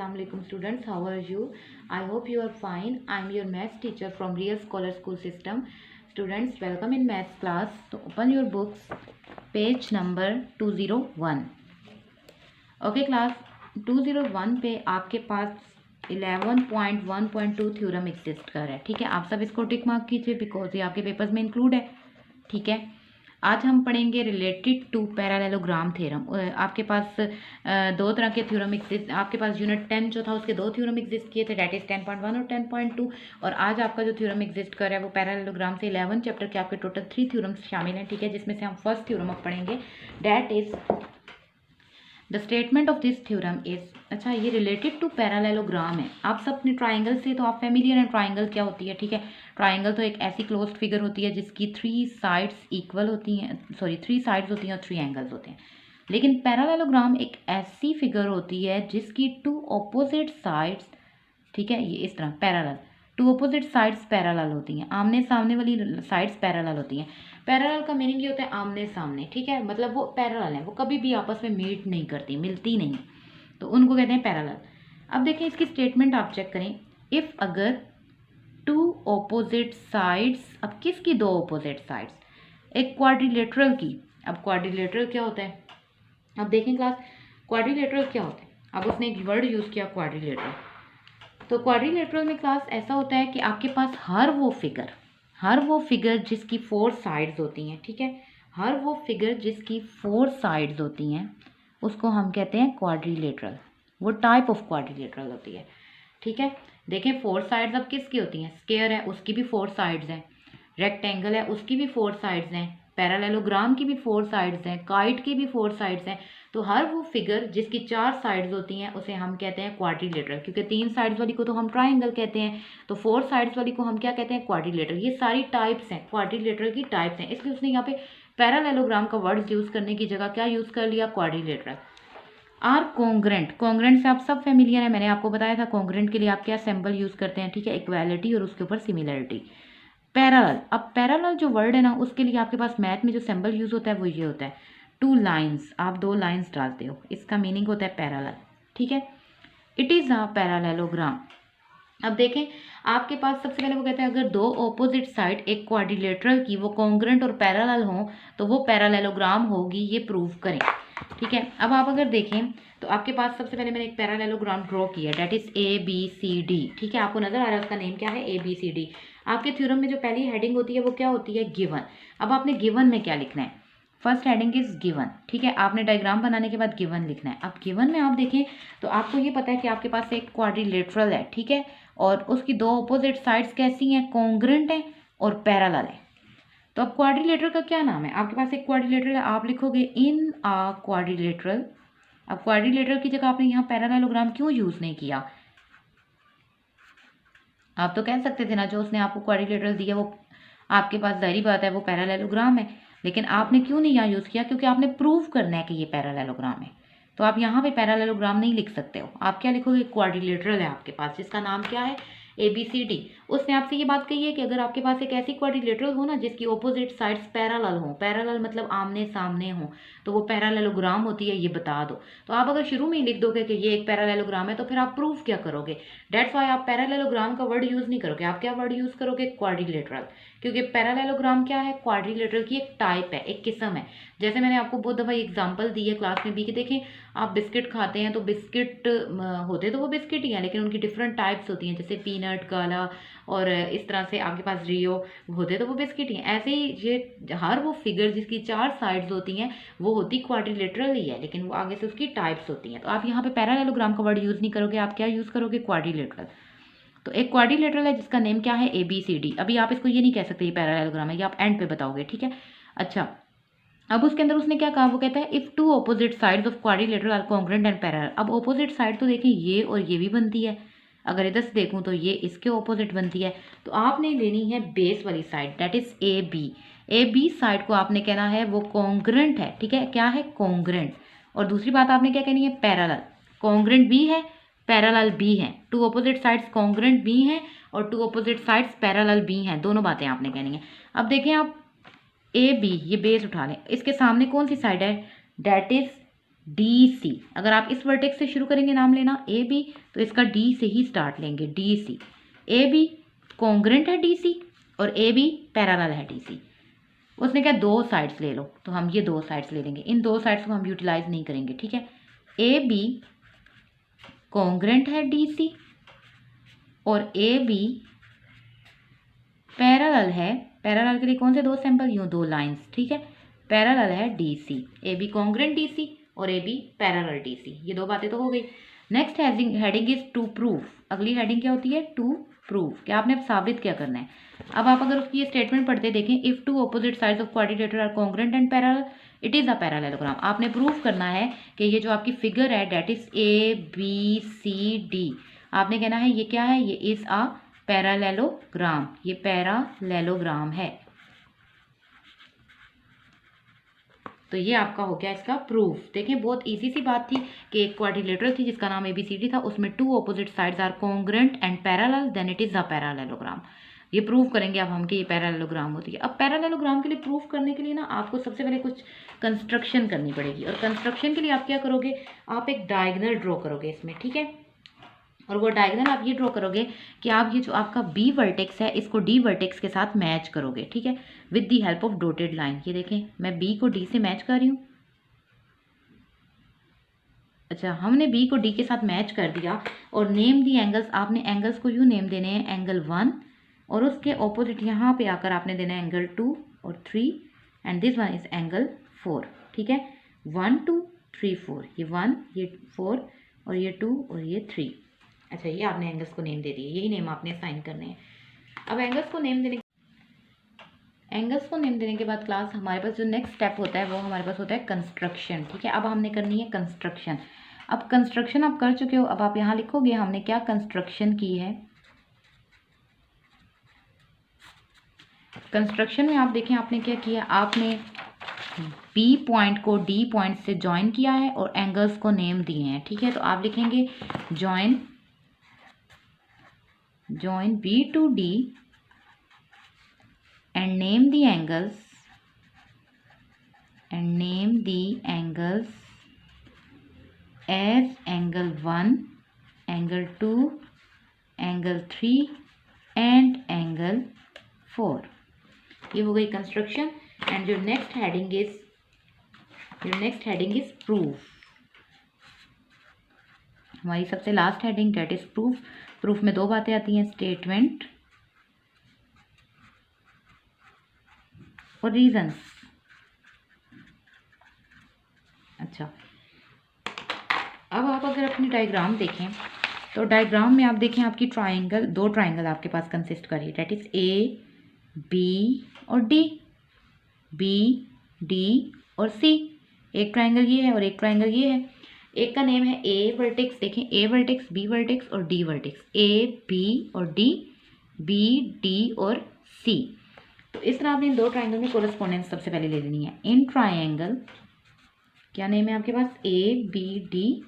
Assalamu alaikum students, how are you? I hope you are fine. I am your maths teacher from Real Scholar School System. Students, welcome in maths class. So open your books, page number 201. Okay class, 201 पे आपके पास 11.1.2 theorem exist कर रहा है. ठीक है, आप सब इसको टिक मार्क कीजिए बिकॉज ये आपके पेपर्स में इंक्लूड है. ठीक है, आज हम पढ़ेंगे रिलेटेड टू पैरेललोग्राम थ्योरम. आपके पास दो तरह के थ्योरम एग्जिस्ट, आपके पास यूनिट 10 जो था उसके दो थ्योरम एग्जिस्ट किए थे, डेट इज 10.1 और 10.2. और आज आपका जो थ्योरम एग्जिस्ट कर रहा है वो पैरेललोग्राम से 11 चैप्टर के आपके टोटल 3 थ्योरम्स शामिल हैं. ठीक है, जिसमें से हम फर्स्ट थ्योरम अब पढ़ेंगे, that is the statement of this theorem is. अच्छा, ये रिलेटेड टू पैरेललोग्राम है. आप सब अपने ट्राइंगल से तो आप फेमिलियर हैं. ट्राइंगल क्या होती है? ठीक है, ट्राइंगल तो एक ऐसी क्लोज्ड फिगर होती है जिसकी 3 साइड्स इक्वल होती हैं, 3 साइड्स होती हैं और 3 एंगल्स होते हैं. लेकिन पैरेललोग्राम एक ऐसी फिगर होती है जिसकी 2 ऑपोजिट साइड्स, ठीक है, ये इस तरह पैरेलल, 2 ऑपोजिट साइड्स पैरेलल होती हैं, आमने सामने वाली साइड्स पैरेलल होती हैं. पैरेलल का मीनिंग ये होता है आमने सामने. ठीक है, मतलब वो पैरेलल है, वो कभी भी आपस में मीट नहीं करती, मिलती नहीं, तो उनको कहते हैं पैरेलल. अब देखें इसकी स्टेटमेंट आप चेक करें. इफ़ अगर 2 ऑपोजिट साइड्स, अब किसकी 2 ऑपोजिट साइड्स? एक क्वाड्रिलेटरल की. अब क्वाड्रिलेटरल क्या होता है? अब देखें क्लास, क्वाड्रिलेटरल क्या होता है? अब उसने एक वर्ड यूज़ किया क्वाड्रिलेटरल. तो क्वाड्रिलेटरल में क्लास ऐसा होता है कि आपके पास हर वो फिगर जिसकी 4 साइड्स होती हैं. ठीक है, हर वो फिगर जिसकी 4 साइड्स होती हैं उसको हम कहते हैं क्वाड्रिलेटरल. वो टाइप ऑफ क्वाड्रिलेटरल होती है. ठीक है, देखें 4 साइड्स अब किसकी होती हैं? स्क्वायर है उसकी भी 4 साइड्स हैं, रेक्टेंगल है उसकी भी 4 साइड्स हैं, पैरेललोग्राम की भी 4 साइड्स हैं, काइट की भी 4 साइड्स हैं. तो हर वो फिगर जिसकी 4 साइड्स होती हैं उसे हम कहते हैं क्वाड्रिलेटरल. क्योंकि 3 साइड्स वाली को तो हम ट्राइंगल कहते हैं, तो 4 साइड्स वाली को हम क्या कहते हैं? क्वाड्रिलेटरल. ये सारी टाइप्स हैं, क्वाड्रिलेटरल की टाइप्स हैं, इसलिए उसने यहाँ पे पैरेललोग्राम का वर्ड यूज़ करने की जगह क्या यूज़ कर लिया? क्वाड्रिलेटरल. Are congruent. कॉन्ग्रेंट से आप सब फेमिलियर हैं, मैंने आपको बताया था कॉन्ग्रेंट के लिए आप क्या सिंबल यूज़ करते हैं. ठीक है, इक्वालिटी और उसके ऊपर सिमिलरिटी. पैरेलल, अब पैरेलल जो वर्ड है ना उसके लिए आपके पास मैथ में जो सिंबल यूज़ होता है वो ये होता है 2 लाइन्स. आप 2 लाइन्स डालते हो, इसका मीनिंग होता है पैरेलल. ठीक है, इट इज़ अ पैरेललोग्राम. अब देखें आपके पास सबसे पहले वो कहते हैं अगर 2 ऑपोजिट साइड एक क्वाड्रिलेटरल की वो कॉन्ग्रेंट और पैरेलल हों तो वो पैरेललोग्राम होगी, ये प्रूव करें. ठीक है, अब आप अगर देखें तो आपके पास सबसे पहले मैंने एक पैरेललोग्राम ड्रॉ किया, डेट इज ABCD. ठीक है, आपको नजर आ रहा है उसका नेम क्या है? ABCD. आपके थ्योरम में जो पहली हेडिंग होती है वो क्या होती है? गिवन. अब आपने गिवन में क्या लिखना है? First heading is given. ठीक है, आपने डायग्राम बनाने के बाद गिवन लिखना है. अब गिवन में आप देखें तो आपको ये पता है कि आपके पास एक क्वाड्रिलेटरल है. ठीक है, और उसकी 2 ऑपोजिट साइड्स कैसी हैं? कॉन्ग्रेंट हैं और पैरेलल है. तो अब क्वाड्रिलेटरल का क्या नाम है? आपके पास एक क्वाड्रिलेटरल है, आप लिखोगे इन आ क्वाड्रिलेटरल. अब क्वाड्रिलेटरल की जगह आपने यहाँ पैरेललोग्राम क्यों यूज़ नहीं किया? आप तो कह सकते थे ना जो उसने आपको क्वाड्रिलेटरल दिया वो आपके पास ज़ाहिर बात है वो पैरेललोग्राम है, लेकिन आपने क्यों नहीं यहाँ यूज़ किया? क्योंकि आपने प्रूव करना है कि ये पैरेललोग्राम है. तो आप यहाँ पे पैरेललोग्राम नहीं लिख सकते हो. आप क्या लिखोगे? क्वाड्रिलेटरल है आपके पास जिसका नाम क्या है? ABCD. उसने आपसे ये बात कही है कि अगर आपके पास एक ऐसी क्वाड्रिलेटरल हो ना जिसकी ऑपोजिट साइड्स पैरेलल हो, पैरेलल मतलब आमने सामने हो, तो वो पैरेललोग्राम होती है, ये बता दो. तो आप अगर शुरू में ही लिख दोगे कि ये एक पैरेललोग्राम है तो फिर आप प्रूफ क्या करोगे? डेट्स वाई आप पैरेललोग्राम का वर्ड यूज़ नहीं करोगे. आप क्या वर्ड यूज़ करोगे? क्वाड्रिलेटरल. क्योंकि पैरेललोग्राम क्या है? क्वाड्रिलेटरल की एक टाइप है, एक किस्म है. जैसे मैंने आपको बहुत दफ़ा एग्जांपल दी है क्लास में भी कि देखें आप बिस्किट खाते हैं तो बिस्किट होते तो वो बिस्किट ही हैं, लेकिन उनकी डिफरेंट टाइप्स होती हैं, जैसे पीनट, काला और इस तरह से आपके पास रियो होते तो वो बिस्किट ही हैं. ऐसे ही ये हर वो फिगर जिसकी 4 साइड्स होती हैं वो होती क्वाड्रिलेटरल ही है, लेकिन वो आगे से उसकी टाइप्स होती हैं. तो आप यहाँ पे पैरेललोग्राम का वर्ड यूज़ नहीं करोगे, आप क्या यूज़ करोगे? क्वाड्रिलेटरल. तो एक क्वाड्रिलेटरल है जिसका नेम क्या है? ABCD. अभी आप इसको ये नहीं कह सकते ये पैरेललोग्राम है, ये आप एंड पे बताओगे. ठीक है, अच्छा अब उसके अंदर उसने क्या कहा? वो कहता है if 2 opposite sides of quadrilateral are congruent and parallel. अब ऑपोजिट साइड तो देखें ये और ये भी बनती है, अगर इधर से देखूँ तो ये इसके ऑपोजिट बनती है. तो आपने लेनी है बेस वाली side, that is AB side को आपने कहना है वो कॉन्ग्रेंट है. ठीक है, क्या है? कॉन्ग्रेंट. और दूसरी बात आपने क्या कहनी है? पैरेलल. कॉन्ग्रेंट भी है, पैरेलल भी है. 2 ऑपोजिट साइड्स कॉन्ग्रेंट भी हैं और 2 ऑपोजिट साइड्स पैरेलल भी हैं, दोनों बातें आपने कहनी है. अब देखें आप AB, ये बेस उठा लें, इसके सामने कौन सी साइड है? That is D C. अगर आप इस वर्टेक्स से शुरू करेंगे नाम लेना ए बी, तो इसका डी से ही स्टार्ट लेंगे, D C. A B congruent है डी सी और ए बी पैरेलल है डी सी। उसने क्या दो साइड्स ले लो, तो हम ये दो साइड्स ले लेंगे, इन दो साइड्स को हम यूटिलाइज नहीं करेंगे, ठीक है। ए बी कॉन्ग्रेंट है डी सी और ए बी पैरेलल है, पैरेलल के लिए कौन से दो सिंबल, यूँ दो लाइंस, ठीक है। पैरेलल है D C, A B congruent D C और A B parallel D C. ये दो बातें तो हो गई। Next heading is to prove. अगली हेडिंग क्या होती है, टू प्रूव, क्या आपने अब साबित क्या करना है। अब आप अगर उसकी ये स्टेटमेंट पढ़ते देखें, if two opposite sides of quadrilateral are congruent and parallel it is a parallelogram. आपने प्रूव करना है कि ये जो आपकी फिगर है that is A B C D, आपने कहना है ये क्या है, ये इज अ पैरेललोग्राम, ये पैरेललोग्राम है। तो ये आपका हो गया इसका प्रूफ। देखें बहुत इजी सी बात थी कि एक क्वाड्रिलेटरल थी जिसका नाम ABCD था, उसमें two opposite sides are congruent and parallel, then it is a parallelogram. ये प्रूव करेंगे अब हम कि ये पैरेललोग्राम होती है। अब पैरेललोग्राम के लिए प्रूफ करने के लिए ना आपको सबसे पहले कुछ कंस्ट्रक्शन करनी पड़ेगी, और कंस्ट्रक्शन के लिए आप क्या करोगे, आप एक डायगोनल ड्रॉ करोगे इसमें, ठीक है। और वो डायगोनल आप ये ड्रॉ करोगे कि आप ये जो आपका बी वर्टेक्स है इसको डी वर्टेक्स के साथ मैच करोगे, ठीक है, with the help of dotted line. ये देखें मैं बी को डी से मैच कर रही हूँ। अच्छा, हमने बी को डी के साथ मैच कर दिया और नेम दी एंगल्स, आपने एंगल्स को यूँ नेम देने हैं, एंगल 1 और उसके ऑपोजिट यहाँ पे आकर आपने देना है एंगल 2 और 3 and this one is angle 4, ठीक है। 1 2 3 4, ये 1 ये 4 और ये 2 और ये 3। अच्छा, ये आपने एंगल्स को नेम दे दिए, यही नेम आपने असाइन करने हैं। अब एंगल्स को नेम देने के बाद क्लास हमारे पास जो नेक्स्ट स्टेप होता है वो हमारे पास होता है कंस्ट्रक्शन, ठीक है। अब हमने करनी है कंस्ट्रक्शन। अब कंस्ट्रक्शन आप कर चुके हो, अब आप यहाँ लिखोगे हमने क्या कंस्ट्रक्शन की है। कंस्ट्रक्शन में आप देखें आपने क्या किया, आपने बी पॉइंट को डी पॉइंट से ज्वाइन किया है और एंगल्स को नेम दिए हैं, ठीक है। तो आप लिखेंगे join B to D and name the angles as angle 1, angle 2, angle 3 and angle 4। ये हो गई construction. And your next heading is proof। हमारी सबसे last heading that is proof. Proof में दो बातें आती हैं, स्टेटमेंट और रीजंस। अच्छा, अब आप अगर अपनी डायग्राम देखें तो डायग्राम में आप देखें आपकी ट्राइंगल, दो ट्राइंगल आपके पास कंसिस्ट कर रही है, डेट इज ए बी और डी, बी डी और सी। एक ट्राइंगल ये है और एक ट्राइंगल ये है। एक का नेम है ए वर्टेक्स, देखें ए वर्टेक्स, बी वर्टेक्स और डी वर्टेक्स, ए बी और डी, बी डी और सी। तो इस तरह आपने इन दो ट्राइंगल में कोरस्पोंडेंस सबसे पहले ले लेनी है। इन ट्राइंगल क्या नेम है आपके पास, A B D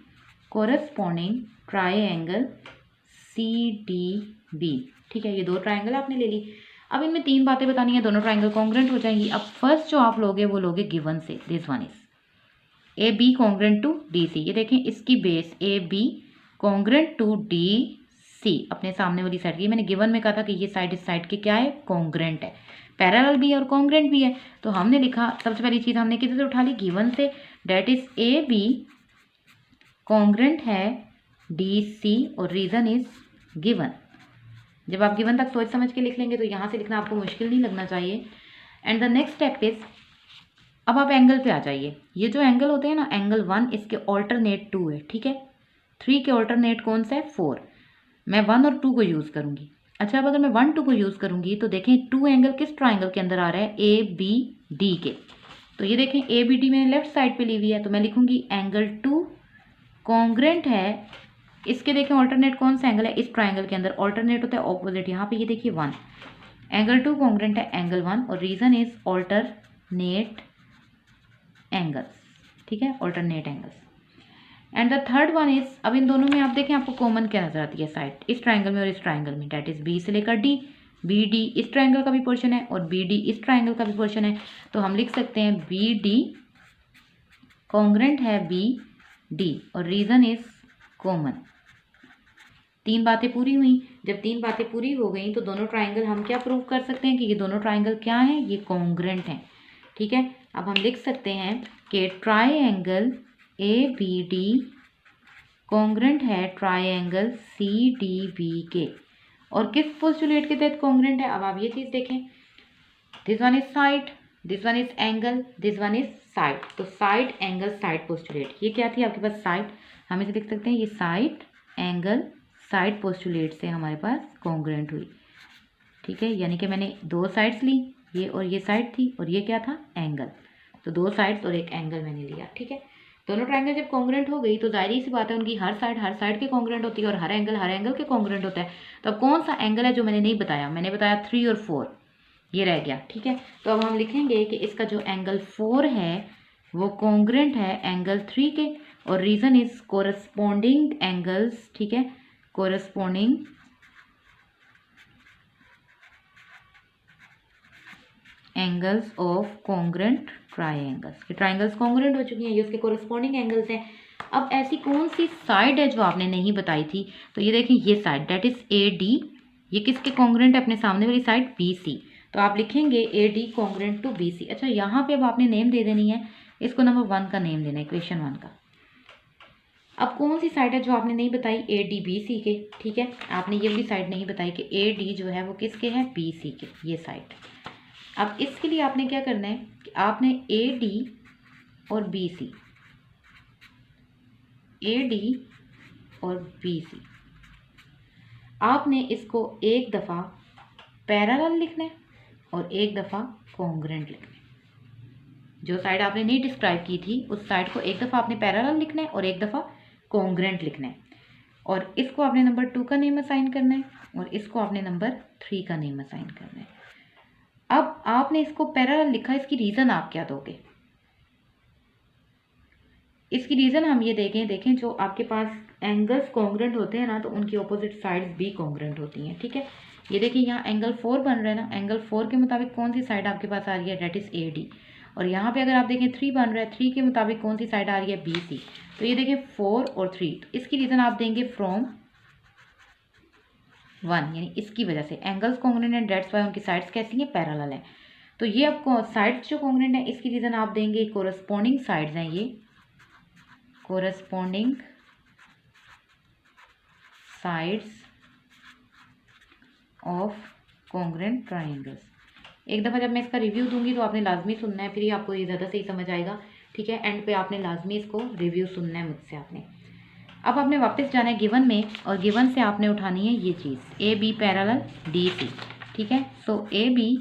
corresponding triangle C D B, ठीक है। ये दो ट्राइंगल आपने ले ली। अब इनमें तीन बातें बतानी है, दोनों ट्राइंगल कॉन्ग्रेंट हो जाएंगी। अब फर्स्ट जो आप लोगे वो लोगे गिवन से, this one is A B congruent to D C. ये देखें इसकी base A B congruent to D C, अपने सामने वाली साइड की। मैंने गिवन में कहा था कि ये साइड इस साइड के क्या है, कॉन्ग्रेंट है, पैरेलल भी है और कॉन्ग्रेंट भी है। तो हमने लिखा सबसे पहली चीज़ हमने किधर से उठा ली, गिवन से, that is A B congruent है डी सी और रीज़न इज गिवन। जब आप गिवन तक सोच समझ के लिख लेंगे तो यहाँ से लिखना आपको मुश्किल नहीं लगना चाहिए। And the next step is, अब आप एंगल पे आ जाइए। ये जो एंगल होते हैं ना, एंगल 1 इसके ऑल्टरनेट 2 है, ठीक है। 3 के ऑल्टरनेट कौन सा है, 4। मैं 1 और 2 को यूज़ करूँगी। अच्छा, अब अगर मैं 1 2 को यूज़ करूँगी तो देखें 2 एंगल किस ट्राइंगल के अंदर आ रहा है, ए बी डी के। तो ये देखें ए बी डी मैंने लेफ्ट साइड पे ली हुई है, तो मैं लिखूँगी एंगल 2 कॉन्ग्रेंट है इसके। देखें ऑल्टरनेट कौन सा एंगल है, इस ट्राइंगल के अंदर ऑल्टरनेट होता है ऑपोजिट, यहाँ पे ये देखिए 1। एंगल 2 कॉन्ग्रेंट है एंगल 1 और रीज़न इज ऑल्टरनेट एंगल्स, ठीक है, alternate angles. And the third one is, अब इन दोनों में आप देखें आपको कॉमन क्या नजर आती है साइड, इस ट्राइंगल में और इस ट्राइंगल में, डेट इज बी से लेकर डी। बी डी इस ट्राइंगल का भी पोर्शन है और बी डी इस ट्राइंगल का भी पोर्शन है। तो हम लिख सकते हैं बी डी कॉन्ग्रेंट है बी डी और रीज़न इज कॉमन। 3 बातें पूरी हुई। जब 3 बातें पूरी हो गई तो दोनों ट्राइंगल हम क्या प्रूव कर सकते हैं कि ये दोनों ट्राइंगल क्या हैं, ये कॉन्ग्रेंट हैं। ठीक है, अब हम लिख सकते हैं कि triangle A B D congruent है ट्राइंगल सी डी बी के। और किस पोस्टुलेट के तहत कॉन्ग्रेंट है, अब आप ये चीज़ देखें, this one is side, this one is angle, this one is side. तो साइड एंगल साइड पोस्टुलेट, ये क्या थी आपके पास साइड, हम इसे लिख सकते हैं ये साइड एंगल साइड पोस्टुलेट से हमारे पास कॉन्ग्रेंट हुई। ठीक है, यानी कि मैंने 2 साइड्स ली, ये और ये साइड थी और ये क्या था एंगल, तो 2 साइड्स और एक एंगल मैंने लिया। ठीक है, दोनों ट्राइंगल जब कॉन्ग्रेंट हो गई तो जाहिर सी बात है उनकी हर साइड के कॉन्ग्रेंट होती है और हर एंगल के कॉन्ग्रेंट होता है। तो अब कौन सा एंगल है जो मैंने नहीं बताया, मैंने बताया 3 और 4, ये रह गया। ठीक है, तो अब हम लिखेंगे कि इसका जो एंगल 4 है वो कॉन्ग्रेंट है एंगल 3 के, और रीज़न इज कोरस्पॉन्डिंग एंगल्स। ठीक है, corresponding angles of congruent triangles, कि ट्राइंगल्स कॉन्ग्रेंट हो चुकी हैं, ये उसके कोरस्पॉन्डिंग एंगल्स हैं। अब ऐसी कौन सी साइड है जो आपने नहीं बताई थी, तो ये देखें ये side that is A D, ये किसके कॉन्ग्रेंट है, अपने सामने वाली साइड बी सी। तो आप लिखेंगे A D congruent to B C. अच्छा, यहाँ पे अब आपने नेम दे देनी है, इसको नंबर 1 का नेम देना है, इक्वेशन 1 का। अब कौन सी साइड है जो आपने नहीं बताई, ए डी बी सी के। ठीक है, आपने ये भी साइड नहीं बताई कि ए डी जो है वो किसके है, बी सी के, ये साइड। अब इसके लिए आपने क्या करना है कि आपने ए डी और बी सी, ए डी और बी सी, आपने इसको एक दफ़ा पैरेलल लिखना है और एक दफ़ा कॉन्ग्रेंट लिखना है। जो साइड आपने नहीं डिस्क्राइब की थी उस साइड को एक दफ़ा आपने पैरेलल लिखना है और एक दफ़ा कॉन्ग्रेंट लिखना है, और इसको आपने नंबर 2 का नेम असाइन करना है और इसको आपने नंबर 3 का नेम असाइन करना है। अब आपने इसको पैरेलल लिखा, इसकी रीज़न आप क्या दोगे, इसकी रीज़न हम ये देखें जो आपके पास एंगल्स कॉन्ग्रेंट होते हैं ना, तो उनकी ऑपोजिट साइड्स भी कॉन्ग्रेंट होती हैं। ठीक है, ये देखिए यहाँ एंगल 4 बन रहा है ना, एंगल 4 के मुताबिक कौन सी साइड आपके पास आ रही है, डेट इज़ ए डी। और यहाँ पे अगर आप देखें 3 बन रहा है, 3 के मुताबिक कौन सी साइड आ रही है, बी सी। तो ये देखिए 4 और 3, तो इसकी रीज़न आप देंगे फ्रॉम 1, यानी इसकी वजह से एंगल्स कॉन्ग्रेंट है, डेट्स वाई उनकी साइड्स कैसी हैं, पैरेलल है। तो ये आपको साइड्स जो कॉन्ग्रेंट है इसकी रीज़न आप देंगे कोरस्पॉन्डिंग साइड्स हैं, ये corresponding sides of congruent triangles. एक दफ़ा जब मैं इसका रिव्यू दूंगी तो आपने लाजमी सुनना है, फिर ही आपको ये ज़्यादा सही समझ आएगा। ठीक है, एंड पे आपने लाजमी इसको रिव्यू सुनना है मुझसे आपने। अब आपने वापस जाना है गिवन में, और गिवन से आपने उठानी है ये चीज़ A B parallel D C. ठीक है, so A B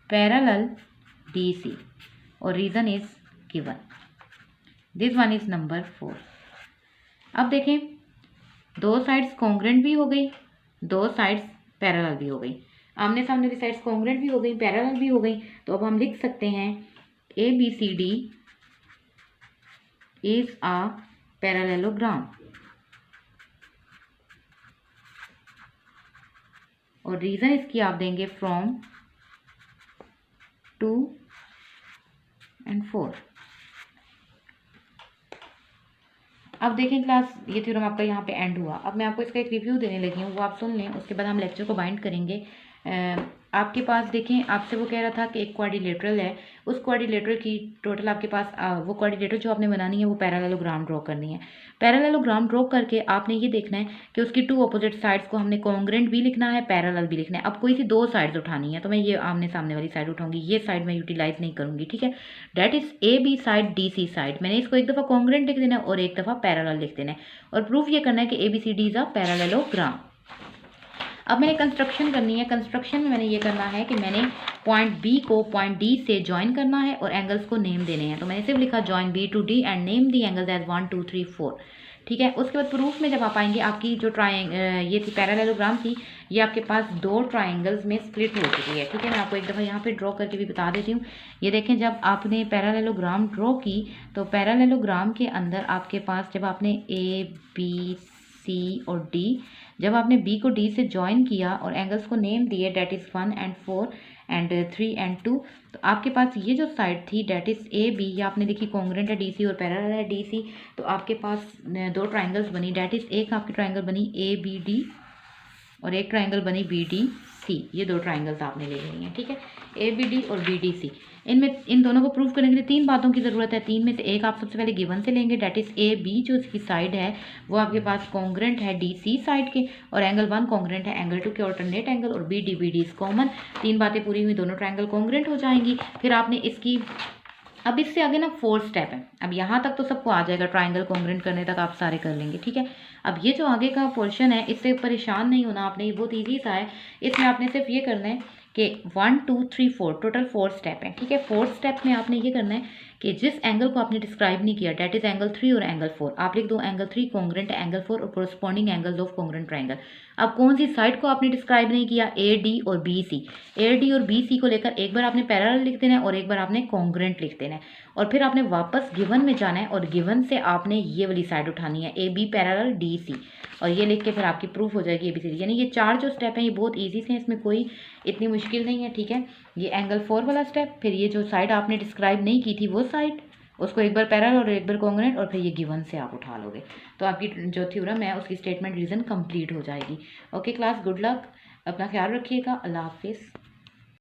parallel D C और reason is given, this one is number 4। अब देखें 2 साइड्स कॉन्ग्रेंट भी हो गई, 2 साइड्स पैरेलल भी हो गई, आमने सामने की साइड्स कॉन्ग्रेंट भी हो गई, पैरेलल भी हो गई। तो अब हम लिख सकते हैं A B C D is a parallelogram, और रीज़न इसकी आप देंगे फ्रॉम 2 and 4। अब देखें क्लास, ये थ्योरम आपका यहाँ पे एंड हुआ। अब मैं आपको इसका एक रिव्यू देने लगी हूँ, वो आप सुन लें, उसके बाद हम लेक्चर को बाइंड करेंगे। आपके पास देखें, आपसे वो कह रहा था कि एक क्वाड्रिलेटरल है, उस क्वाड्रिलेटरल की टोटल आपके पास वो क्वाड्रिलेटरल जो आपने बनानी है वो पैरेललोग्राम ड्रॉ करनी है। पैरेललोग्राम ड्रॉ करके आपने ये देखना है कि उसकी 2 अपोजिट साइड्स को हमने कॉन्ग्रेंट भी लिखना है, पैरेलल भी लिखना है। अब कोई सी 2 साइड्स उठानी है, तो मैं ये आमने सामने वाली साइड उठाऊंगी, ये साइड मैं यूटिलाइज नहीं करूँगी। ठीक है, that is A B side D C side, मैंने इसको एक दफ़ा कॉन्ग्रेंट लिख देना है और एक दफ़ा पैरेलल लिख देना है, और प्रूफ ये करना है कि A B C D is a parallelogram. अब मैंने कंस्ट्रक्शन करनी है, कंस्ट्रक्शन में मैंने ये करना है कि मैंने पॉइंट बी को पॉइंट डी से ज्वाइन करना है और एंगल्स को नेम देने हैं। तो मैंने सिर्फ लिखा join B to D and name the angles as 1 2 3 4। ठीक है, उसके बाद प्रूफ में जब आप आएंगे, आपकी जो ये थी पैरेललोग्राम थी, ये आपके पास 2 ट्राइंगल्स में स्प्लिट हो चुकी है। ठीक है, मैं आपको एक दफ़ा यहाँ पे ड्रॉ करके भी बता देती हूँ। ये देखें, जब आपने पैरेललोग्राम ड्रॉ की तो पैरेललोग्राम के अंदर आपके पास जब आपने ए बी सी और डी, जब आपने बी को डी से ज्वाइन किया और एंगल्स को नेम दिए that is 1 and 4, and 3 and 2। तो आपके पास ये जो साइड थी डेट इज़ ए बी, ये आपने देखी कॉन्ग्रेंट है DC और पैरेलल है DC। तो आपके पास दो ट्राइंगल्स बनी, डेट इज़ एक आपकी ट्राइंगल बनी ABD और एक ट्राइंगल बनी BDC। ये दो ट्राइंगल्स आपने ले लेनी है, ठीक है, ABD और BDC। इन दोनों को प्रूव करने के लिए तीन बातों की ज़रूरत है। तीन में से एक आप सबसे पहले गिवन से लेंगे, डेट इज़ AB जो इसकी साइड है वो आपके पास कॉन्ग्रेंट है DC साइड के, और एंगल 1 कॉन्ग्रेंट है एंगल 2 के ऑल्टरनेट एंगल, और BD इज कॉमन। तीन बातें पूरी हुई, दोनों ट्राइंगल कॉन्ग्रेंट हो जाएंगी। फिर आपने इसकी, अब इससे आगे ना 4 स्टेप है। अब यहाँ तक तो सबको आ जाएगा, ट्राइंगल कॉन्ग्रेंट करने तक आप सारे कर लेंगे, ठीक है। अब ये जो आगे का पोर्शन है इससे परेशान नहीं होना आपने, ये बहुत ईजी सा है। इसमें आपने सिर्फ ये करना है कि 1 2 3 4 टोटल 4 स्टेप है, ठीक है। 4 स्टेप में आपने ये करना है कि जिस एंगल को आपने डिस्क्राइब नहीं किया, डेट इज एंगल 3 और एंगल 4, आप लिख दो एंगल 3 कॉन्ग्रेंट एंगल 4 और corresponding angles of congruent triangle. अब कौन सी साइड को आपने डिस्क्राइब नहीं किया, AD और BC। AD और BC को लेकर एक बार आपने पैरेलल लिख देना है और एक बार आपने कॉन्ग्रेंट लिख देना है, और फिर आपने वापस गिवन में जाना है और गिवन से आपने ये वाली साइड उठानी है AB पैरेलल DC, और ये लिख के फिर आपकी प्रूफ हो जाएगी ABCD। यानी ये 4 जो स्टेप हैं ये बहुत ईजी से हैं, इसमें कोई इतनी मुश्किल नहीं है, ठीक है। ये एंगल 4 वाला स्टेप, फिर ये जो साइड आपने डिस्क्राइब नहीं की थी वो साइड, उसको एक बार पैरेलल और एक बार कॉन्ग्रेंट, और फिर ये गिवन से आप उठा लोगे तो आपकी जो थ्योरम है उसकी स्टेटमेंट रीजन कंप्लीट हो जाएगी। ओके क्लास, गुड लक, अपना ख्याल रखिएगा, अल्लाह हाफिज़।